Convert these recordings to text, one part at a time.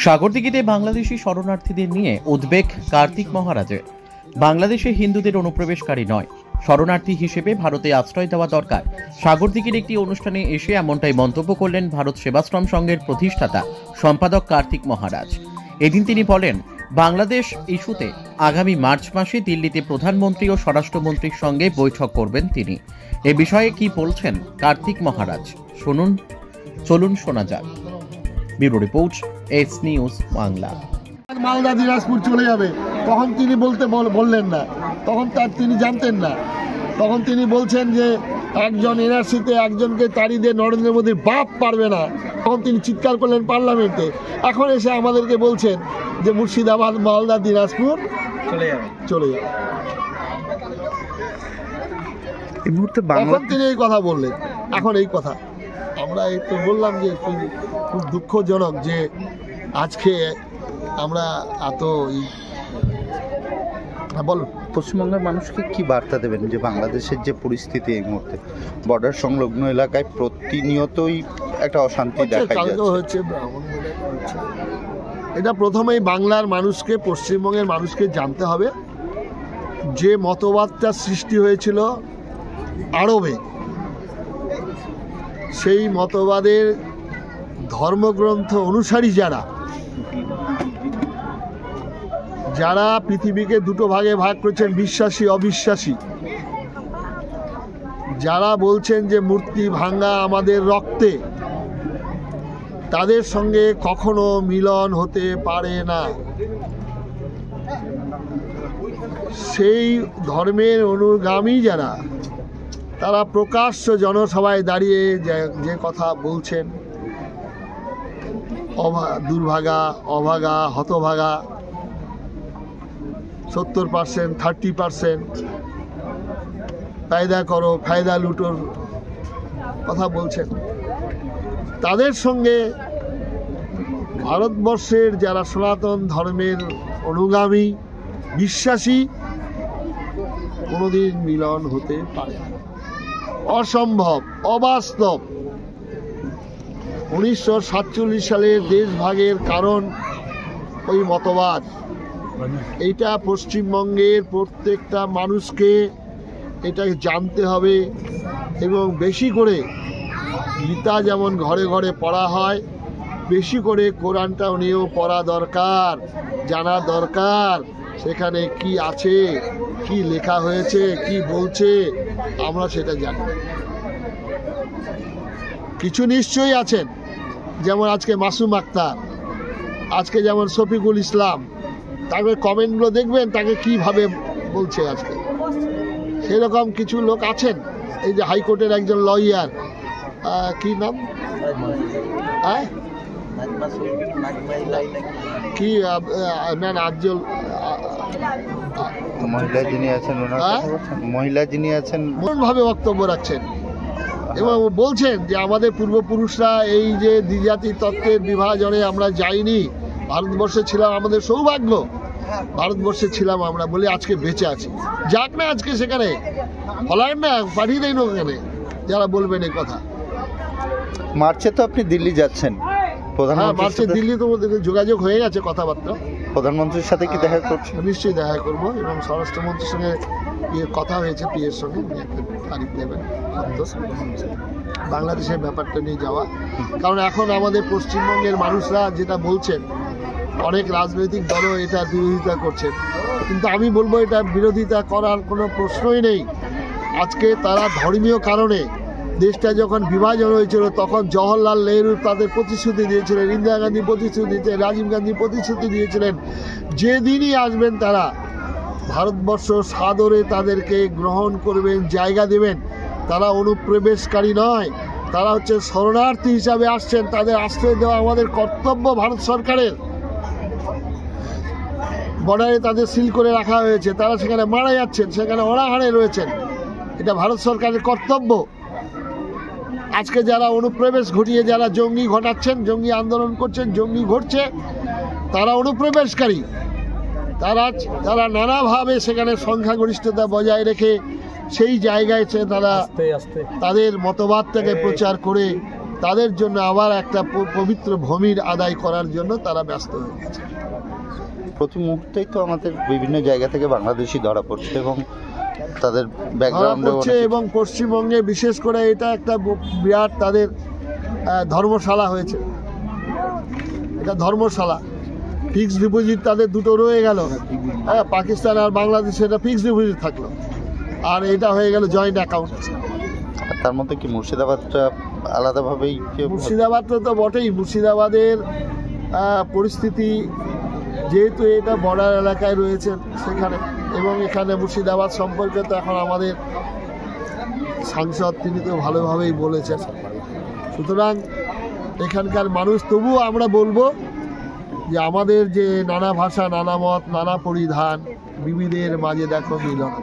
সাগরদিঘিতে বাংলাদেশি শরণার্থীদের নিয়ে উদ্বেগ কার্তিক মহারাজের। বাংলাদেশে হিন্দুদের অনুপ্রবেশকারী নয়, শরণার্থী হিসেবে ভারতে আশ্রয় দেওয়া দরকার। সাগরদিঘির একটি অনুষ্ঠানে এসে এমনটাই মন্তব্য করলেন ভারত সেবাশ্রম সংঘের প্রতিষ্ঠাতা সম্পাদক কার্তিক মহারাজ। এদিন তিনি বলেন, বাংলাদেশ ইস্যুতে আগামী মার্চ মাসে দিল্লিতে প্রধানমন্ত্রী ও স্বরাষ্ট্রমন্ত্রীর সঙ্গে বৈঠক করবেন তিনি। এ বিষয়ে কি বলছেন কার্তিক মহারাজ চলুন শোনা যাক। Bureau report, S news Bangla. Malda Dinajpur চলে যাবে, তখন তিনি বললেন না, তখন তিনি জানতেন না। তখন তিনি বলছেন যে একজন এনআরসিতে একজনকে তাড়িয়ে দিয়ে নরেন্দ্র মোদীর বাপ পারবে না, তখন তিনি চিৎকার করলেন পার্লামেন্টে। এখন এসে আমাদেরকে বলছেন যে মুর্শিদাবাদ, মালদা, দিনাজপুর চলে যাবে। এই মুহূর্তে এখন তিনি এই কথা বললেন। এখন এই কথা আমরা একটু বললাম যে খুব দুঃখজনক যে আজকে আমরা এত বল। পশ্চিমবঙ্গের মানুষকে কি বার্তা দেবেন যে বাংলাদেশের যে পরিস্থিতি এই মুহূর্তে বর্ডার সংলগ্ন এলাকায় প্রতিনিয়তই একটা অশান্তি দেখা যাচ্ছে? এটা প্রথমেই বাংলার মানুষকে, পশ্চিমবঙ্গের মানুষকে জানতে হবে যে মতবাদটা সৃষ্টি হয়েছিল আরবে, সেই মতবাদের ধর্মগ্রন্থ অনুসারী যারা পৃথিবীকে দুটো ভাগে ভাগ করেছেন, বিশ্বাসী অবিশ্বাসী, যারা বলছেন যে মূর্তি ভাঙা আমাদের রক্তে, তাদের সঙ্গে কখনো মিলন হতে পারে না। সেই ধর্মের অনুগামী যারা, তারা প্রকাশ্য জনসভায় দাঁড়িয়ে যে কথা বলছেন, দুর্ভাগা, অভাগা, হতভাগা, 70%, 30% ফায়দা করো, ফায়দা লুটোর কথা বলছেন, তাদের সঙ্গে ভারতবর্ষের যারা সনাতন ধর্মের অনুগামী, বিশ্বাসী, কোনোদিন মিলন হতে পারে না। অসম্ভব, অবাস্তব। 1947 সালের দেশভাগের কারণ ওই মতবাদ। এইটা পশ্চিমবঙ্গের প্রত্যেকটা মানুষকে এটা জানতে হবে এবং বেশি করে গীতা যেমন ঘরে ঘরে পড়া হয়, বেশি করে কোরআনটাও নিয়েও পড়া দরকার, জানা দরকার। সেখানে কি আছে, কি লেখা হয়েছে, কি বলছে, আমরা সেটা জানি। কিছু নিশ্চয়ই আছেন, যেমন আজকে মাসুম আক্তার, আজকে যেমন শফিকুল ইসলাম, তাকে কমেন্টগুলো দেখবেন তাকে কিভাবে বলছে আজকে। সেরকম কিছু লোক আছেন, এই যে হাইকোর্টের একজন লয়ার, কি নাম, কি মহিলা যিনি আছেন ভাবে বক্তব্য রাখছেন এবং বলছেন যে আমাদের পূর্বপুরুষরা এই যে দ্বিজাতি তত্ত্বের বিভাজনে আমরা যাইনি, ভারতবর্ষে ছিলাম, আমাদের সৌভাগ্য, ভারতবর্ষে ছিলাম আমরা বলে আজকে বেঁচে আছি। যাক না আজকে সেখানে ফলার না, পাঠিয়ে দেয় না ওখানে যারা বলবেন এই কথা। মার্চে তো আপনি দিল্লি যাচ্ছেন, মার্চে দিল্লি তো যোগাযোগ হয়ে গেছে, কথাবার্তা। প্রধানমন্ত্রীর সাথে কি দেখা করছেন? নিশ্চয়ই দেখা করবো এবং স্বরাষ্ট্রমন্ত্রীর সঙ্গে কথা হয়েছে, পিএর সঙ্গে, তারিখ দেবেন বাংলাদেশের ব্যাপারটা নিয়ে যাওয়া। কারণ এখন আমাদের পশ্চিমবঙ্গের মানুষরা যেটা বলছেন, অনেক রাজনৈতিক দলও এটা বিরোধিতা করছেন, কিন্তু আমি বলবো এটা বিরোধিতা করার কোনো প্রশ্নই নেই। আজকে তারা ধর্মীয় কারণে, দেশটা যখন বিভাজন হয়েছিল তখন জওহরলাল নেহরু তাদের প্রতিশ্রুতি দিয়েছিলেন, ইন্দিরা গান্ধী প্রতিশ্রুতি দিয়েছিলেন, রাজীব গান্ধী প্রতিশ্রুতি দিয়েছিলেন, যেদিনই আসবেন তারা ভারতবর্ষ সাদরে তাদেরকে গ্রহণ করবেন, জায়গা দেবেন। তারা অনুপ্রবেশকারী নয়, তারা হচ্ছে শরণার্থী হিসাবে আসছেন, তাদের আশ্রয় দেওয়া আমাদের কর্তব্য। ভারত সরকারের বর্ডারে তাদের সিল করে রাখা হয়েছে, তারা সেখানে মারা যাচ্ছেন, সেখানে অনাহারে রয়েছেন, এটা ভারত সরকারের কর্তব্য। আজকে যারা অনুপ্রবেশ ঘটিয়ে যারা জঙ্গি ঘটাচ্ছেন, জঙ্গি আন্দোলন করছেন, জঙ্গি ঘটছে, তারা অনুপ্রবেশকারী। তারা নানাভাবে সেখানে সংখ্যাগরিষ্ঠতা বজায় রেখে সেই জায়গায় তারা তাদের মতবাদটাকে প্রচার করে তাদের জন্য আবার একটা পবিত্র ভূমির আদায় করার জন্য তারা ব্যস্ত হয়ে গেছে। প্রতি মুহূর্তেই তো আমাদের বিভিন্ন জায়গা থেকে বাংলাদেশি ধরা পড়ছে এবং তাদের ধরা ব্যাকগ্রাউন্ডে পড়ছে, এবং পশ্চিমবঙ্গে বিশেষ করে এটা একটা বিরাট তাদের ধর্মশালা হয়েছে। এটা ধর্মশালা। ফিক্সড ডিপোজিট তাদের দুটো রয়ে গেল, হ্যাঁ, পাকিস্তান আর বাংলাদেশে এটা ফিক্সড ডিপোজিট থাকলো, আর এটা হয়ে গেল জয়েন্ট অ্যাকাউন্ট। তার মধ্যে কি মুর্শিদাবাদটা আলাদাভাবেই? মুর্শিদাবাদটা তো বটেই। মুর্শিদাবাদের পরিস্থিতি, যেহেতু এটা বর্ডার এলাকায় রয়েছে সেখানে, এবং এখানে মুর্শিদাবাদ সম্পর্কে তো এখন আমাদের সাংসদ তিনি তো ভালোভাবেই বলেছেন। সুতরাং এখানকার মানুষ, তবুও আমরা বলবো যে আমাদের যে নানা ভাষা, নানা মত, নানা পরিধান, বিবিধের মাঝে দেখো মিলন।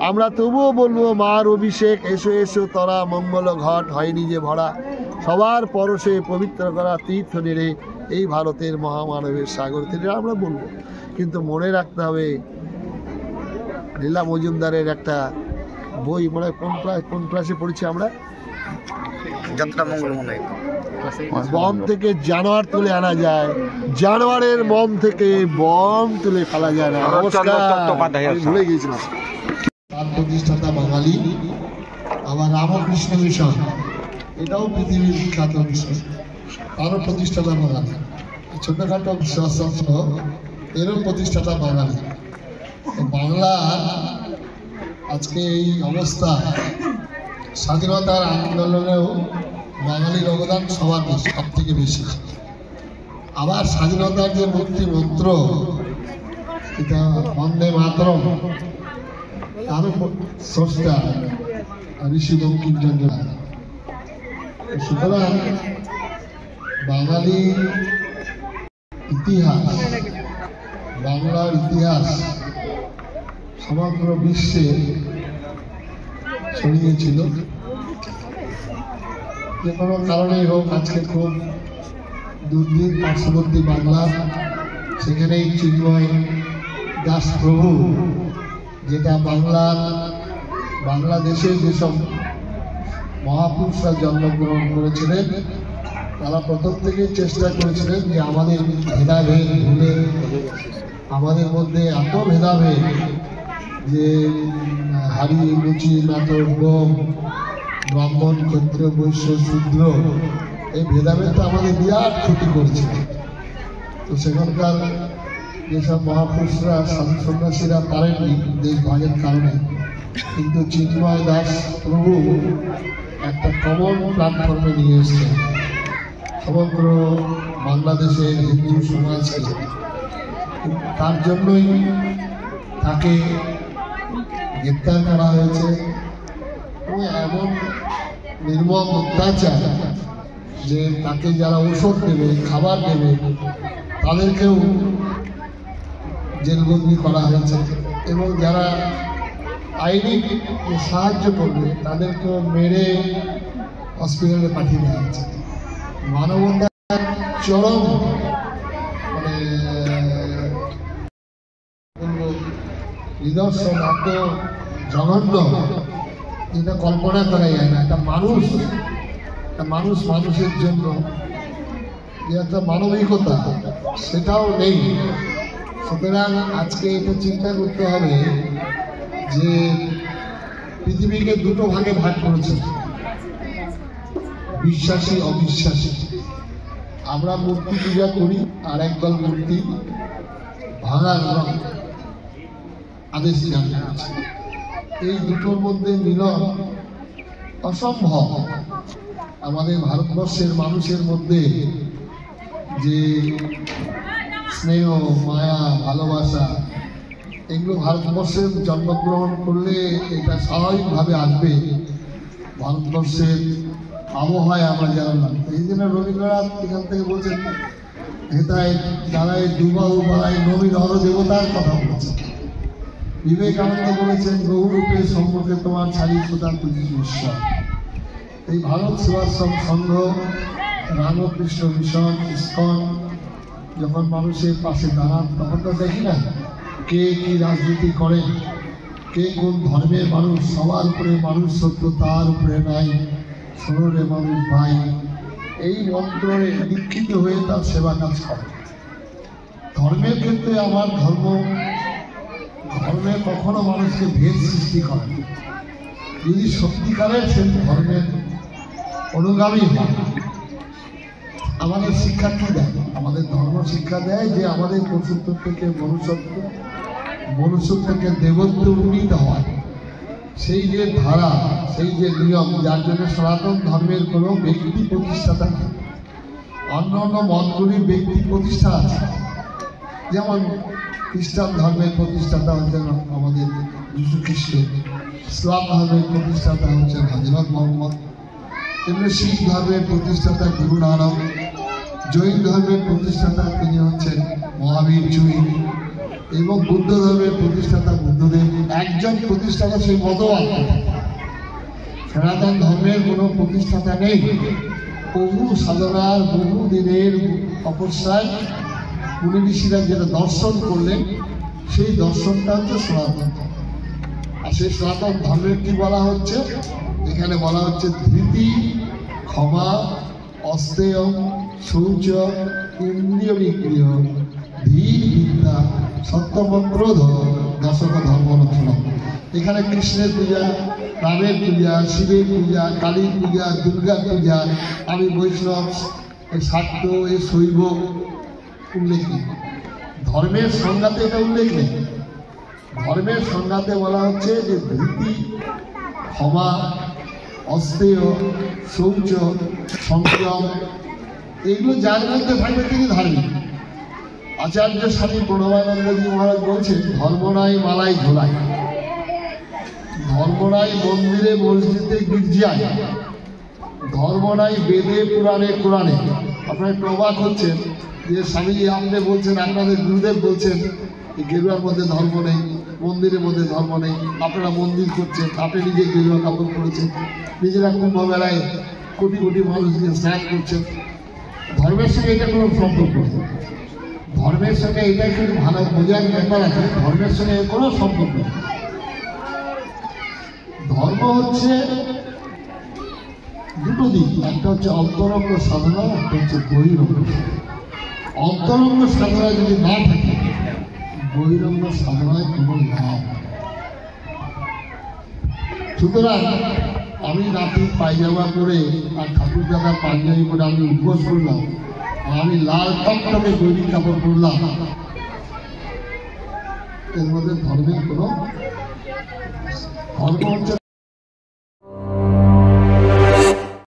আমরা তবুও বলবো, মার অভিষেক, এসো এসো তরা মঙ্গল ঘট, হয়নি যে ভরা, সবার পরশে পবিত্র করা তীর্থ নেড়ে এই ভারতের মহামানবের সাগর তীরে, আমরা বলবো। কিন্তু মনে রাখতে হবে, লীলা মজুমদারের একটা বই, মনে হয় কোন ক্লাসে পড়েছি আমরা, বম থেকে জানোয়ার তুলে আনা যায়, জানোয়ারের মন থেকে বম তুলে ফেলা যায় না। ভুলে গিয়েছিলাম। তার প্রতিষ্ঠাতা বাঙালি। আবার রামকৃষ্ণ মিশন, এটাও পৃথিবীর বিখ্যাত মিশন, তারও প্রতিষ্ঠাতা বাঙালি। ছোটখাটো বিশ্বাসত্র, এরও প্রতিষ্ঠাতা বাঙালি। বাংলা আজকে এই অবস্থা, স্বাধীনতার আন্দোলনেও বাঙালির অবদান সবার সব থেকে বেশি। আবার স্বাধীনতার যে মুক্তি মন্ত্র, এটা বন্দে মাতরম, তারও স্রষ্টা ঋষি বঙ্কিমচন্দ্র। সুতরাং বাঙালির ইতিহাস, বাংলার ইতিহাস সমগ্র বিশ্বে ছড়িয়েছিল। যে কোনো কারণেই হোক, আজকে খুব দূরদূর পার্শ্ববর্তী বাংলা, সেখানেই চিন্ময় দাস প্রভু, যেটা বাংলাদেশে যেসব মহাপুরুষরা জন্মগ্রহণ করেছিলেন, তারা প্রথম থেকেই চেষ্টা করেছিলেন যে আমাদের ভেদাভেদ ভুলে, আমাদের মধ্যে এত ভেদাভেদ যে হাড়ি লুচি নাতর গম, ব্রাহ্মণ ক্ষত্রিয় বৈশ্য শূদ্র, এই ভেদাভেদটা আমাদের বিরাট ক্ষতি করছে। তো সেখানকার যেসব মহাপুরুষরা, সাধু সন্ন্যাসীরা পারেননি দেশ ভাগের কারণে, কিন্তু চিন্ময় দাস প্রভু একটা কমন প্ল্যাটফর্মে নিয়ে এসেছেন সমগ্র বাংলাদেশের হিন্দু সমাজকে। তার জন্যই তাকে গ্রেপ্তার করা হয়েছে, এবং এমন নির্মম অত্যাচার যে তাকে যারা ঔষধ দেবে, খাবার দেবে, তাদেরকেও জেলবন্দি করা হয়েছে, এবং যারা আইনি সাহায্য করবে তাদেরকেও মেরে হসপিটালে পাঠিয়ে দেওয়া হয়েছে। মানবতার চরম নিদর্শন, এত জঘন্য, যেটা কল্পনা করা যায় না। একটা মানুষ মানুষের জন্য যে একটা মানবিকতা, সেটাও নেই। সুতরাং আজকে এটা চিন্তা করতে হবে যে পৃথিবীকে দুটো ভাগে ভাগ করেছে, বিশ্বাসী অবিশ্বাসী। আমরা মূর্তি পূজা করি, আর একদল মূর্তি ভাঙার আদেশ জারি করেছে। এই দুটোর মধ্যে মিলন অসম্ভব। আমাদের ভারতবর্ষের মানুষের মধ্যে যে স্নেহ, মায়া, ভালোবাসা, এগুলো ভারতবর্ষে জন্মগ্রহণ করলে এটা স্বাভাবিকভাবে আসবে। ভারতবর্ষের আবহাওয়া আমরা যারা লাগবে, এই জন্য রবীন্দ্রনাথ এখান থেকে বলছেন, হেতায় দাঁড়ায় দুবাহু বাড়ায় নবীন দেবতার কথা বলেছেন। বিবেকানন্দ বলেছেন, বহুরূপে সম্মুখে তোমার ছাড়ি প্রদান করেছে ঈশ্বর। এই ভারত সেবাশ্রম সংঘ, রামকৃষ্ণ মিশন, ইস্কন যখন মানুষের পাশে দাঁড়ান, তখন তো দেখি না কে কি রাজনীতি করেন, কে কোন ধর্মের মানুষ, সবার উপরে মানুষ সত্য, তার উপরে নাই। শোনো রে মানুষ ভাই, এই মন্ত্রে দীক্ষিত হয়ে তার সেবা কাজ করে। ধর্মের ক্ষেত্রে আমার ধর্মে কখনো মানুষকে ভেদ সৃষ্টি করে না। যদি সত্যিকারের সে ধর্মের অনুগামী হয়, আমাদের শিক্ষা কি দেয়? আমাদের ধর্ম শিক্ষা দেয় যে আমাদের পশুত্ব থেকে মনুষ্য থেকে দেবত্ব উন্নীত হয়। সেই যে ধারা, সেই যে নিয়ম, যার জন্য সনাতন ধর্মের কোনো ব্যক্তি প্রতিষ্ঠাতা নেই। অন্য অন্য মতগুলির ব্যক্তি প্রতিষ্ঠা আছে, যেমন খ্রিস্টান ধর্মের প্রতিষ্ঠাতা হচ্ছেন আমাদের যীশু খ্রিস্ট, ইসলাম ধর্মের প্রতিষ্ঠাতা হচ্ছেন হযরত মুহাম্মদ, তেমনি শিখ ধর্মের প্রতিষ্ঠাতা গুরু নানক, জৈন ধর্মের প্রতিষ্ঠাতা তিনি হচ্ছেন মহাবীর জৈন, এবং বুদ্ধ ধর্মের প্রতিষ্ঠাতা বুদ্ধদেব। একজন প্রতিষ্ঠাতা সেই মতবাদ। সনাতন ধর্মের কোনো প্রতিষ্ঠাতা নেই। বহু সাধনার, বহু দিনের তপস্যায় মুনি ঋষিরা যেটা দর্শন করলেন, সেই দর্শনটা হচ্ছে সনাতন ধর্ম। আর সেই সনাতন ধর্মের কি বলা হচ্ছে? এখানে বলা হচ্ছে ধৃতি, ক্ষমা, অস্তেয়, শৌচ, ইন্দ্রিয় নিগ্রহ, ধীর বিদ্যা, সত্যমক্রোধ, দশক ধর্ম লক্ষণ। এখানে কৃষ্ণের পূজা, রামের পূজা, শিবের পূজা, কালীর পূজা, দুর্গার পূজা, আমি বৈষ্ণব, এ শাক্ত, এ শৈব উল্লেখ নেই। ধর্মের সংজ্ঞাতে এটা উল্লেখ নেই। ধর্মের সংজ্ঞাতে বলা হচ্ছে যে ধৃতি, ক্ষমা, অস্তেয়, শৌচ, সংযম, এগুলো যার মধ্যে থাকবে তিনি ধার্মিক। আচার্য স্বামী প্রণবানন্দজি মহারাজ বলছেন, ধর্ম নাই মালাই ধোলাই, ধর্ম নাই মন্দিরে মসজিদে গির্জায়, ধর্ম নাই বেদে পুরাণে কোরআনে। আপনারা একটু অবাক হচ্ছেন যে স্বামীজি আপনি বলছেন, আপনাদের গুরুদেব বলছেন গেরুয়ার মধ্যে ধর্ম নেই, মন্দিরের মধ্যে ধর্ম নেই। আপনারা মন্দির করছেন, আপনি নিজে গেরুয়া কাপড় পরেছেন, নিজেরা কুম্ভ মেলায় কোটি কোটি মানুষ দিয়ে স্নান করছেন। ধর্মের সঙ্গে এটা কোনো সম্পর্ক নেই। ধর্মের সঙ্গে এটা কিন্তু ভালো বোঝার ব্যাপার আছে, ধর্মের সঙ্গে কোনো সম্পর্ক নেই। ধর্ম হচ্ছে দুটো দিক, একটা হচ্ছে অন্তরঙ্গ সাধনা, একটা হচ্ছে বহিরঙ্গ সাধনা। অন্তরঙ্গ সাধনা যদি না থাকে, বহিরঙ্গ সাধনায় কোনো লাভ। সুতরাং আমি রাতে পায়জামা করে আর ঠাকুর দাদা পাঞ্জাবি করে আমি উপবাস করলাম, আর আমি লাল টকটকে দৈনিক কাপড় পরলাম, এর মধ্যে ধর্মের কোনো ধর্ম হচ্ছে